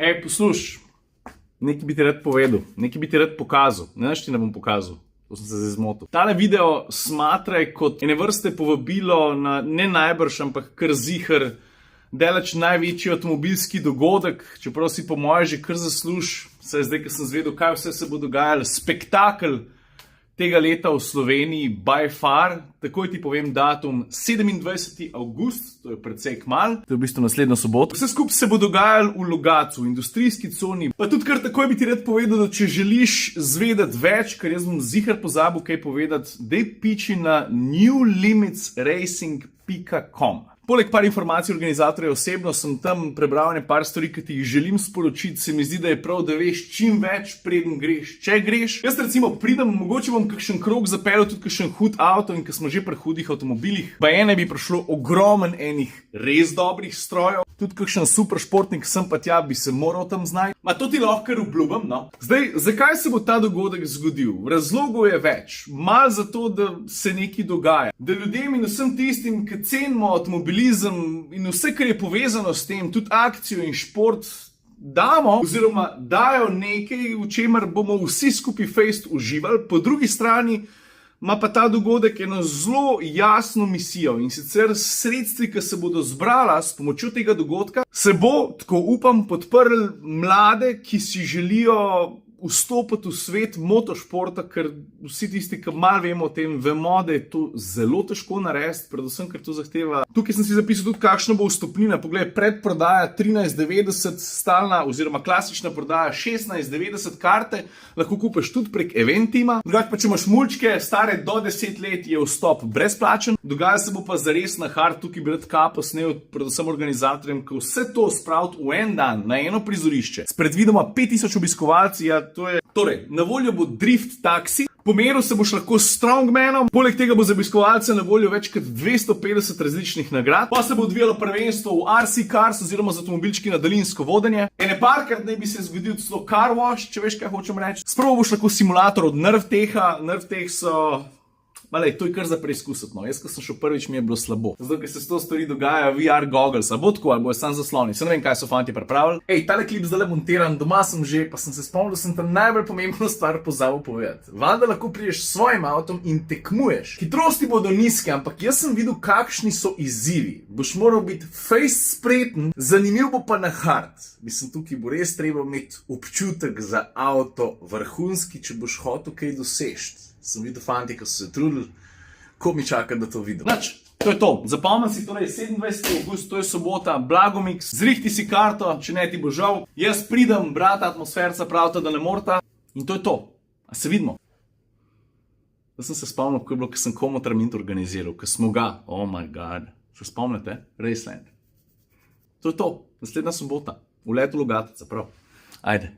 Poslušaj, nekaj bi ti rad povedal, nekaj bi ti rad pokazal. Ne ti ne bom pokazal, to sem se zdaj zmotil. Tale video smatraj kot ene vrste povabilo na ne najbrž, ampak kar ziher, daleč največji avtomobilski dogodek, čeprav si po moje že kar zasluž, saj zdaj, ko sem zvedel, kaj vse se bo dogajalo, spektakel tega leta v Sloveniji, by far, takoj ti povem datum, 27. avgust, to je precej kmalu, to je v bistvu naslednjo soboto. Vse skupaj se bo dogajalo v Logatcu, v industrijski coni, pa tudi kar takoj bi ti rad povedal, da če želiš zvedeti več, ker jaz bom ziher pozabil kaj povedati, daj piči na newlimitsracing.com. Poleg par informacij organizatorjev osebno sem tam prebral par stvari, ki ti jih želim sporočiti. Se mi zdi, da je prav, da veš čim več, preden greš. Če greš, jaz recimo pridem, mogoče bom kakšen krog zapeljal, tudi kakšen hud avto, in ko smo že pri hudih avtomobilih, pa ene bi prišlo ogromen enih res dobrih strojev, tudi kakšen super športnik sem pa tja bi se moral tam znajti. Ma to ti lahko kar obljubim, no. Zdaj, zakaj se bo ta dogodek zgodil? Razlogov je več. Malo zato, da se nekaj dogaja. Da ljudem in vsem tistim, ki cenimo avtomobilizem in vse, kar je povezano s tem, tudi akcijo in šport, damo oziroma dajo nekaj, v čemer bomo vsi skupaj fejst uživali. Po drugi strani ima pa ta dogodek eno zelo jasno misijo, in sicer sredstvi, ki se bodo zbrala s pomočjo tega dogodka, se bo, tako upam, podprl mlade, ki si želijo vstopiti v svet motošporta, ker vsi tisti, ki malo vemo o tem, vemo, da je to zelo težko narediti, predvsem, ker to zahteva. Tukaj sem si zapisal tudi, kakšna bo vstopnina. Poglej, predprodaja 13,90, stalna oziroma klasična prodaja 16,90 karte, lahko kupiš tudi prek Eventima. Drugače pa, če imaš mulčke, stare do 10 let, je vstop brezplačen. Dogaja se bo pa zares na hard, tukaj bi rad kapo snel predvsem organizatorjem, ki vse to spraviti v en dan, na eno prizorišče. S predvidoma 5000 obiskovalci, Torej, na voljo bo drift taksi, pomeril se boš lahko s strongmanom, poleg tega bo za obiskovalce na voljo več kot 250 različnih nagrad, pa se bo odvijalo prvenstvo v RC Cars oziroma z avtomobilčki na daljinsko vodenje. Ene parkrat naj bi se zgodil celo car wash, če veš, kaj hočem reči. Spravo boš lahko simulator od Nervtecha, Nervtech so... Malej, to je kar za preizkusiti, no. Jaz, ko sem šel prvič, mi je bilo slabo. Zato, ker se s to stvari dogaja VR goggles, a bo tako, ali bo je sam zasloni. Se ne vem, kaj so fanti pripravili. Tale klip zdaj montiran, doma sem že, pa sem se spomnil, da sem tam najbolj pomembno stvar pozabil povedati. Valjda lahko priješ s svojim avtom in tekmuješ. Hitrosti bodo nizke, ampak jaz sem videl, kakšni so izzivi. Boš moral biti face spreten, zanimiv bo pa na hard. Mislim, tukaj bo res treba imeti občutek za avto vrhunski, če boš hotel kaj dosežeti. Sem videl fanti, ki so se trudili, ko mi čaka, da to vidim. Znači, to je to. Zapomni si, torej 27. avgust, to je sobota, Blagomix, zrihti si karto, če ne ti bo žal. Jaz pridem, brata, atmosferca pravta, da ne morta. In to je to. A se vidimo? Da sem se spomnil, ko je bilo, ko sem Komotar Mint organiziral, ko smo ga, oh my god, se spomnite? Raceland. To je to. Naslednja sobota. V letu Logatca, prav. Ajde.